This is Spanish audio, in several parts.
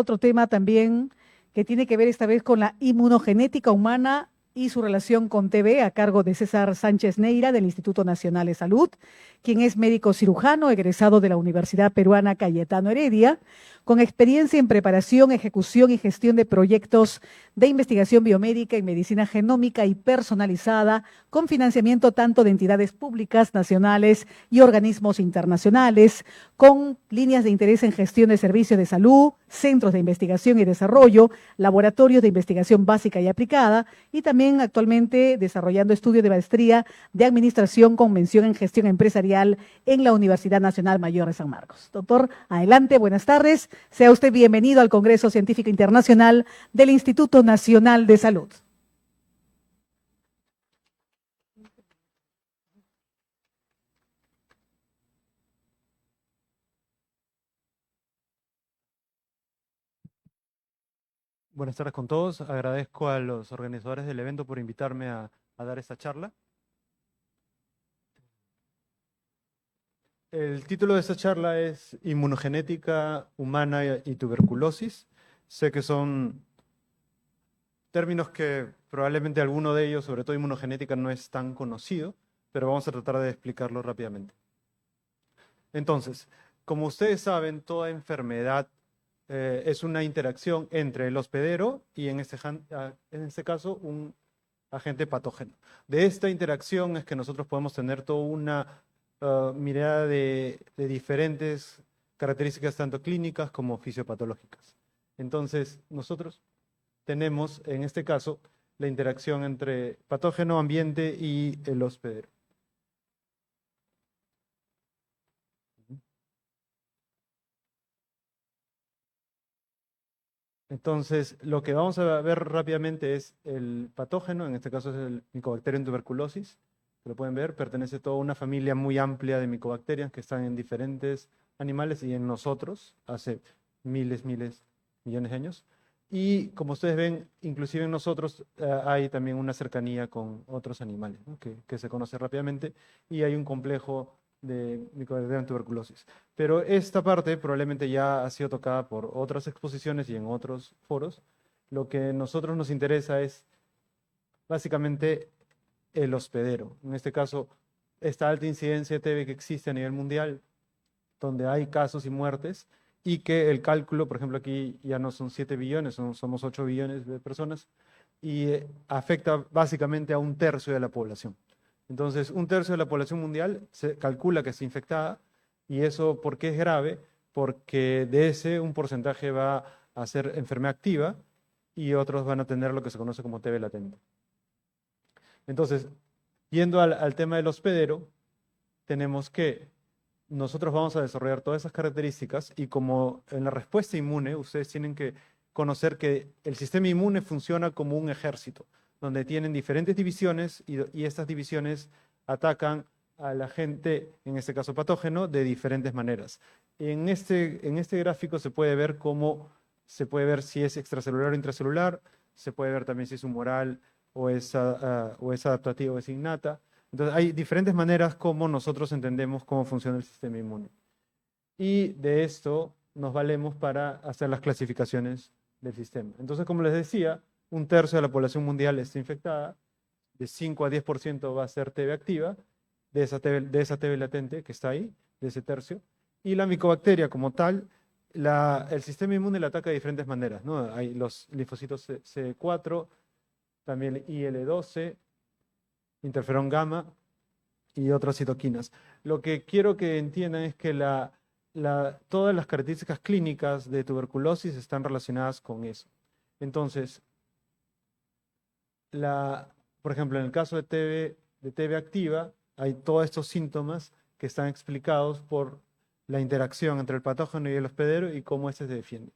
Otro tema también que tiene que ver esta vez con la inmunogenética humana y su relación con TB a cargo de César Sánchez Neira del Instituto Nacional de Salud, quien es médico cirujano egresado de la Universidad Peruana Cayetano Heredia, con experiencia en preparación, ejecución y gestión de proyectos de investigación biomédica en medicina genómica y personalizada, con financiamiento tanto de entidades públicas, nacionales y organismos internacionales, con líneas de interés en gestión de servicios de salud, centros de investigación y desarrollo, laboratorios de investigación básica y aplicada, y también actualmente desarrollando estudios de maestría de administración con mención en gestión empresarial en la Universidad Nacional Mayor de San Marcos. Doctor, adelante, buenas tardes. Sea usted bienvenido al Congreso Científico Internacional del Instituto Nacional de Salud. Buenas tardes con todos. Agradezco a los organizadores del evento por invitarme a dar esta charla. El título de esta charla es Inmunogenética humana y tuberculosis. Sé que son términos que probablemente alguno de ellos, sobre todo inmunogenética, no es tan conocido, pero vamos a tratar de explicarlo rápidamente. Entonces, como ustedes saben, toda enfermedad es una interacción entre el hospedero y en este caso un agente patógeno. De esta interacción es que nosotros podemos tener toda una mirada de diferentes características tanto clínicas como fisiopatológicas. Entonces, nosotros tenemos en este caso la interacción entre patógeno, ambiente y el hospedero. Entonces, lo que vamos a ver rápidamente es el patógeno, en este caso es el Mycobacterium tuberculosis, que lo pueden ver, pertenece a toda una familia muy amplia de micobacterias que están en diferentes animales y en nosotros hace miles, millones de años. Y como ustedes ven, inclusive en nosotros hay también una cercanía con otros animales, ¿no? que se conoce rápidamente, y hay un complejo de Mycobacterium tuberculosis. Pero esta parte probablemente ya ha sido tocada por otras exposiciones y en otros foros. Lo que a nosotros nos interesa es básicamente el hospedero. En este caso, esta alta incidencia de TB que existe a nivel mundial, donde hay casos y muertes, y que el cálculo, por ejemplo, aquí ya no son 7 billones, somos 8 billones de personas, y afecta básicamente a un tercio de la población. Entonces, un tercio de la población mundial se calcula que está infectada, y eso, ¿por qué es grave? Porque de ese un porcentaje va a ser enfermedad activa y otros van a tener lo que se conoce como TB latente. Entonces, yendo al tema del hospedero, tenemos que nosotros vamos a desarrollar todas esas características y como en la respuesta inmune, ustedes tienen que conocer que el sistema inmune funciona como un ejército, donde tienen diferentes divisiones y estas divisiones atacan al agente, en este caso patógeno, de diferentes maneras. En este gráfico se puede ver se puede ver si es extracelular o intracelular, se puede ver también si es humoral o es adaptativa o es innata. Entonces, hay diferentes maneras como nosotros entendemos cómo funciona el sistema inmune. Y de esto nos valemos para hacer las clasificaciones del sistema. Entonces, como les decía, un tercio de la población mundial está infectada, de 5 a 10% va a ser TB activa, de esa TB latente que está ahí, de ese tercio. Y la micobacteria como tal, el sistema inmune la ataca de diferentes maneras, ¿no? Hay los linfocitos CD4, también IL-12, interferón gamma y otras citoquinas. Lo que quiero que entiendan es que todas las características clínicas de tuberculosis están relacionadas con eso. Entonces, por ejemplo, en el caso de TB activa, hay todos estos síntomas que están explicados por la interacción entre el patógeno y el hospedero y cómo éste se defiende.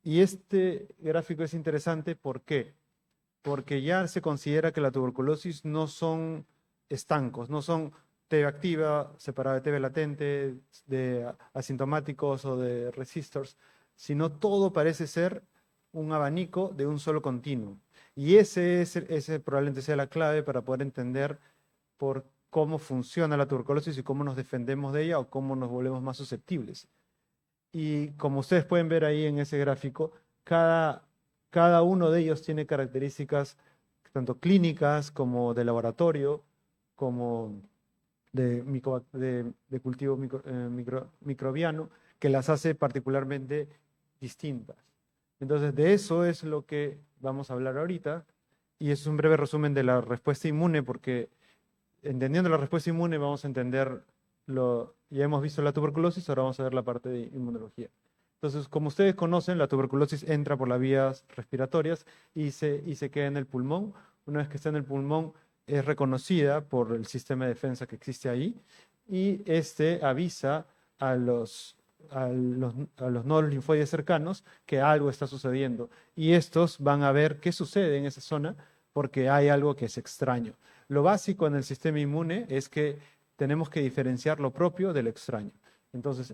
Y este gráfico es interesante, ¿por qué? Porque ya se considera que la tuberculosis no son estancos, no son TB activa separada de TB latente, de asintomáticos o de resistors, sino todo parece ser un abanico de un solo continuo. Y ese probablemente sea la clave para poder entender por cómo funciona la tuberculosis y cómo nos defendemos de ella o cómo nos volvemos más susceptibles. Y como ustedes pueden ver ahí en ese gráfico, cada uno de ellos tiene características tanto clínicas como de laboratorio, como de cultivo microbiano, que las hace particularmente distintas. Entonces, de eso es lo que vamos a hablar ahorita, y es un breve resumen de la respuesta inmune, porque entendiendo la respuesta inmune vamos a entender ya hemos visto la tuberculosis, ahora vamos a ver la parte de inmunología. Entonces, como ustedes conocen, la tuberculosis entra por las vías respiratorias y se queda en el pulmón. Una vez que está en el pulmón, es reconocida por el sistema de defensa que existe ahí y este avisa a los nodos linfoides cercanos que algo está sucediendo. Y estos van a ver qué sucede en esa zona porque hay algo que es extraño. Lo básico en el sistema inmune es que tenemos que diferenciar lo propio del extraño. Entonces,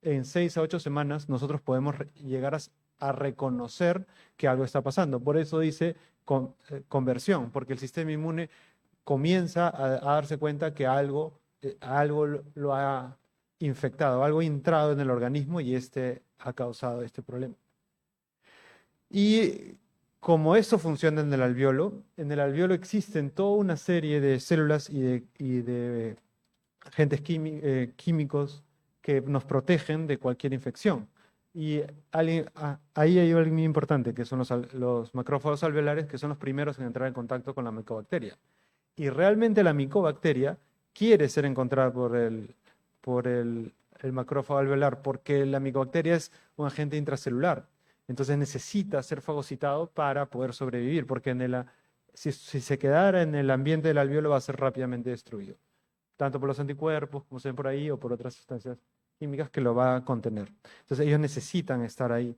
en 6 a 8 semanas nosotros podemos llegar a reconocer que algo está pasando. Por eso dice conversión, porque el sistema inmune comienza a darse cuenta que algo lo ha infectado, algo ha entrado en el organismo y este ha causado este problema. Y como esto funciona en el alveolo existen toda una serie de células y de agentes químicos que nos protegen de cualquier infección. Y ahí hay algo muy importante, que son los macrófagos alveolares, que son los primeros en entrar en contacto con la micobacteria. Y realmente la micobacteria quiere ser encontrada por el macrófago alveolar, porque la micobacteria es un agente intracelular. Entonces necesita ser fagocitado para poder sobrevivir, porque si se quedara en el ambiente del alveolo va a ser rápidamente destruido, tanto por los anticuerpos, como se ven por ahí, o por otras sustancias químicas que lo va a contener. Entonces ellos necesitan estar ahí.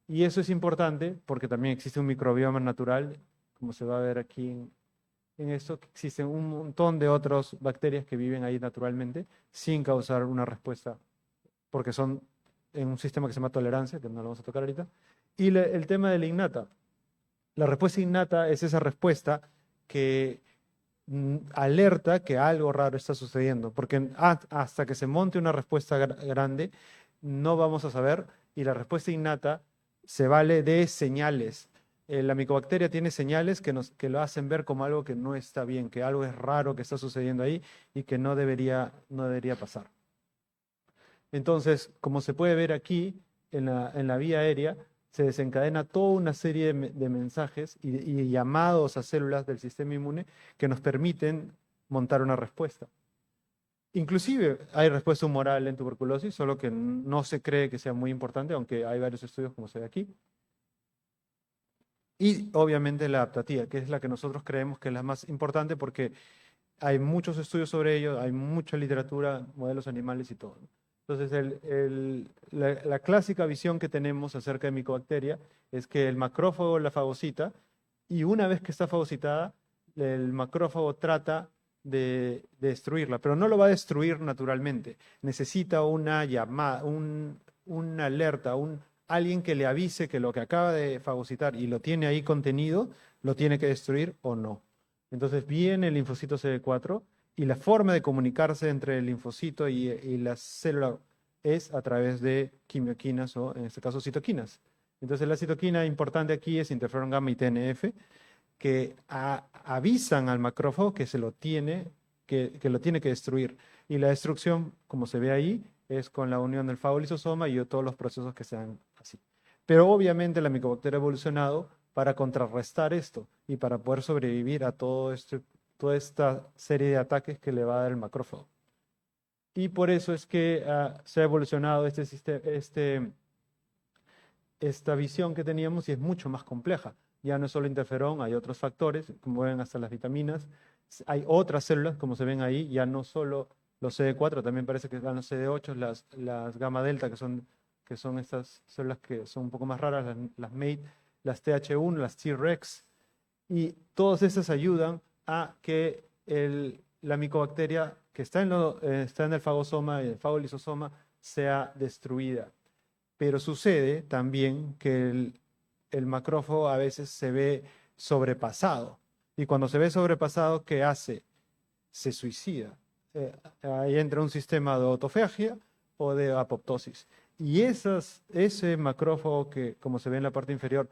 Y eso es importante porque también existe un microbioma natural, como se va a ver aquí en esto, que existen un montón de otras bacterias que viven ahí naturalmente sin causar una respuesta, porque son en un sistema que se llama tolerancia, que no lo vamos a tocar ahorita. Y el tema de la innata. La respuesta innata es esa respuesta que alerta que algo raro está sucediendo, porque hasta que se monte una respuesta grande, no vamos a saber, y la respuesta innata se vale de señales. La micobacteria tiene señales que lo hacen ver como algo que no está bien, que algo es raro que está sucediendo ahí y que no debería pasar. Entonces, como se puede ver aquí, en la vía aérea, se desencadena toda una serie de mensajes y llamados a células del sistema inmune que nos permiten montar una respuesta. Inclusive hay respuesta humoral en tuberculosis, solo que no se cree que sea muy importante, aunque hay varios estudios como se ve aquí. Y obviamente la adaptativa, que es la que nosotros creemos que es la más importante porque hay muchos estudios sobre ello, hay mucha literatura, modelos animales y todo. Entonces, la clásica visión que tenemos acerca de micobacteria es que el macrófago la fagocita y una vez que está fagocitada, el macrófago trata de destruirla, pero no lo va a destruir naturalmente. Necesita una llamada, una alerta, alguien que le avise que lo que acaba de fagocitar y lo tiene ahí contenido, lo tiene que destruir o no. Entonces viene el linfocito CD4 y la forma de comunicarse entre el linfocito y la célula es a través de quimioquinas o en este caso citoquinas. Entonces la citoquina importante aquí es interferón gamma y TNF que avisan al macrófago que lo tiene que destruir. Y la destrucción, como se ve ahí, es con la unión del fagolisosoma y todos los procesos que sean así. Pero obviamente la micobacteria ha evolucionado para contrarrestar esto y para poder sobrevivir a toda esta serie de ataques que le va a dar el macrófago. Y por eso es que se ha evolucionado esta visión que teníamos y es mucho más compleja. Ya no es solo interferón, hay otros factores, como ven hasta las vitaminas. Hay otras células, como se ven ahí, ya no solo los CD4, también parece que están los CD8, las gamma delta, que son estas células que son un poco más raras, las MATE, las TH1, las T-Rex, y todas esas ayudan a que la micobacteria que está en el fagosoma y el fagolisosoma sea destruida. Pero sucede también que el macrófago a veces se ve sobrepasado. Y cuando se ve sobrepasado, ¿qué hace? Se suicida. Ahí entra un sistema de autofagia o de apoptosis. Y ese macrófago que, como se ve en la parte inferior,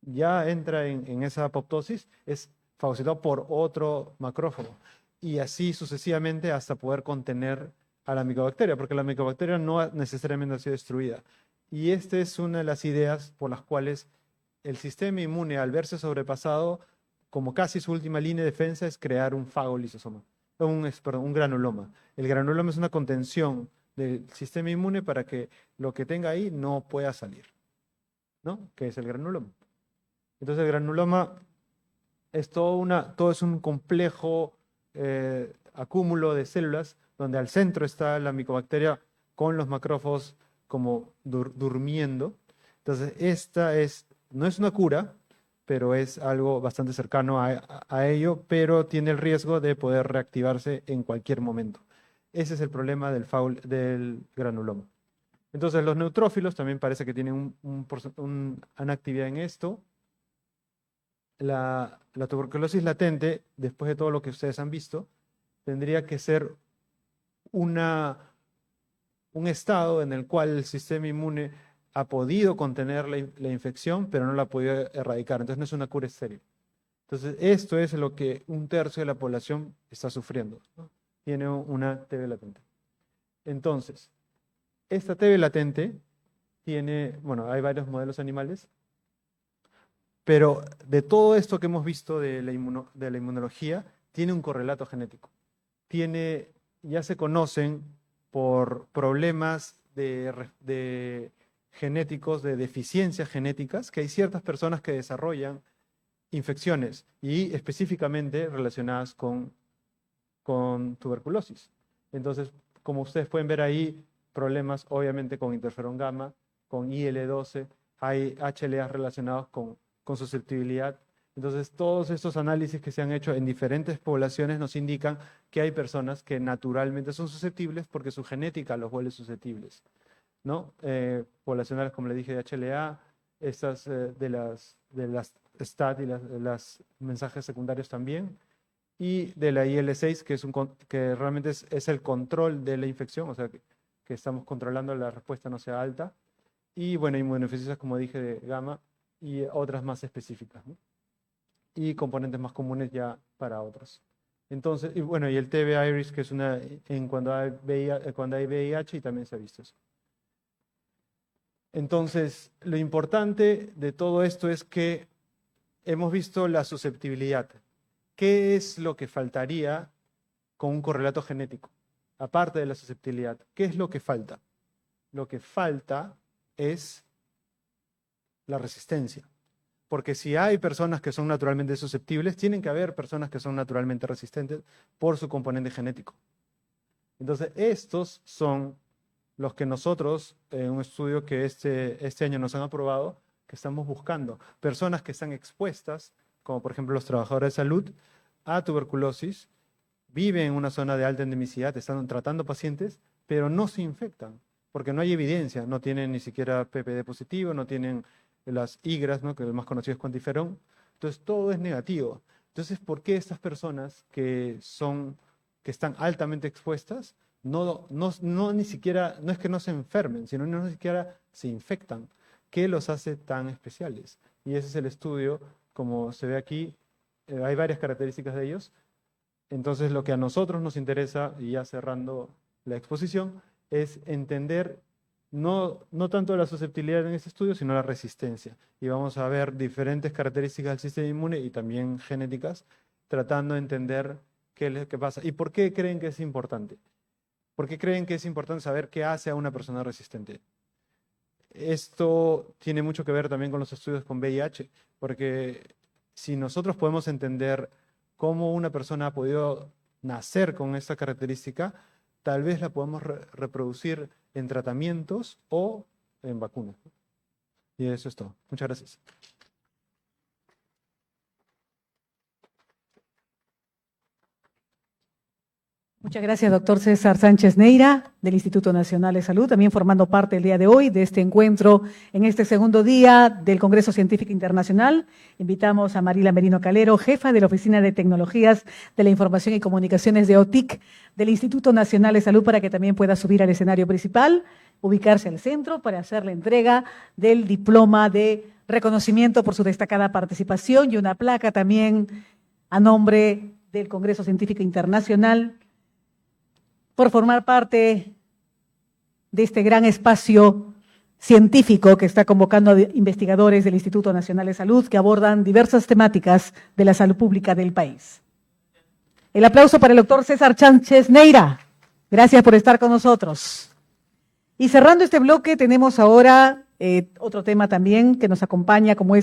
ya entra en esa apoptosis, es fagocitado por otro macrófago. Y así sucesivamente hasta poder contener a la micobacteria, porque la micobacteria no necesariamente ha sido destruida. Y esta es una de las ideas por las cuales el sistema inmune, al verse sobrepasado, como casi su última línea de defensa, es crear un fagolisosoma, un granuloma. El granuloma es una contención del sistema inmune para que lo que tenga ahí no pueda salir, ¿no? Que es el granuloma. Entonces el granuloma es todo es un complejo acúmulo de células donde al centro está la micobacteria con los macrófagos como durmiendo. Entonces no es una cura, pero es algo bastante cercano a ello, pero tiene el riesgo de poder reactivarse en cualquier momento. Ese es el problema del granuloma. Entonces los neutrófilos también parece que tienen una actividad en esto. La tuberculosis latente, después de todo lo que ustedes han visto, tendría que ser un estado en el cual el sistema inmune ha podido contener la infección, pero no la ha podido erradicar. Entonces no es una cura estéril. Entonces esto es lo que 1/3 de la población está sufriendo, ¿no? Tiene una TB latente. Entonces, esta TB latente tiene, bueno, hay varios modelos animales, pero de todo esto que hemos visto de la inmunología, tiene un correlato genético. Ya se conocen por problemas genéticos, de deficiencias genéticas, que hay ciertas personas que desarrollan infecciones y específicamente relacionadas con tuberculosis. Entonces, como ustedes pueden ver ahí, problemas obviamente con interferón gamma, con IL-12, hay HLA relacionados con susceptibilidad. Entonces, todos estos análisis que se han hecho en diferentes poblaciones nos indican que hay personas que naturalmente son susceptibles porque su genética los vuelve susceptibles, ¿no? Poblacionales, como le dije, de HLA, estas de las STAT y las mensajes secundarios también, y de la IL-6, que realmente es el control de la infección, o sea, que estamos controlando la respuesta no sea alta, y bueno, inmunodeficiencias, como dije, de gamma, y otras más específicas, ¿no? Y componentes más comunes ya para otros. Entonces, y bueno, y el TB Iris, que es cuando hay VIH, y también se ha visto eso. Entonces, lo importante de todo esto es que hemos visto la susceptibilidad. ¿Qué es lo que faltaría con un correlato genético? Aparte de la susceptibilidad, ¿qué es lo que falta? Lo que falta es la resistencia. Porque si hay personas que son naturalmente susceptibles, tienen que haber personas que son naturalmente resistentes por su componente genético. Entonces, estos son los que nosotros, en un estudio que este año nos han aprobado, que estamos buscando. Personas que están expuestas, como por ejemplo los trabajadores de salud, a tuberculosis, viven en una zona de alta endemicidad, están tratando pacientes, pero no se infectan, porque no hay evidencia, no tienen ni siquiera PPD positivo, no tienen las IGRAS, ¿no? Que el más conocido es cuantiferón. Entonces todo es negativo. Entonces, ¿por qué estas personas que están altamente expuestas ni siquiera, no es que no se enfermen, sino ni siquiera se infectan? ¿Qué los hace tan especiales? Y ese es el estudio, como se ve aquí, hay varias características de ellos. Entonces, lo que a nosotros nos interesa, y ya cerrando la exposición, es entender no tanto la susceptibilidad en este estudio, sino la resistencia. Y vamos a ver diferentes características del sistema inmune y también genéticas, tratando de entender qué es lo que pasa. ¿Y por qué creen que es importante? ¿Por qué creen que es importante saber qué hace a una persona resistente? Esto tiene mucho que ver también con los estudios con VIH, porque si nosotros podemos entender cómo una persona ha podido nacer con esta característica, tal vez la podemos reproducir en tratamientos o en vacunas. Y eso es todo. Muchas gracias. Muchas gracias, doctor César Sánchez Neira, del Instituto Nacional de Salud, también formando parte el día de hoy de este encuentro en este segundo día del Congreso Científico Internacional. Invitamos a Marila Merino Calero, jefa de la Oficina de Tecnologías de la Información y Comunicaciones de OTIC del Instituto Nacional de Salud, para que también pueda subir al escenario principal, ubicarse al centro para hacer la entrega del diploma de reconocimiento por su destacada participación y una placa también a nombre del Congreso Científico Internacional, por formar parte de este gran espacio científico que está convocando a investigadores del Instituto Nacional de Salud que abordan diversas temáticas de la salud pública del país. El aplauso para el doctor César Sánchez Neira. Gracias por estar con nosotros. Y cerrando este bloque tenemos ahora otro tema también que nos acompaña, como es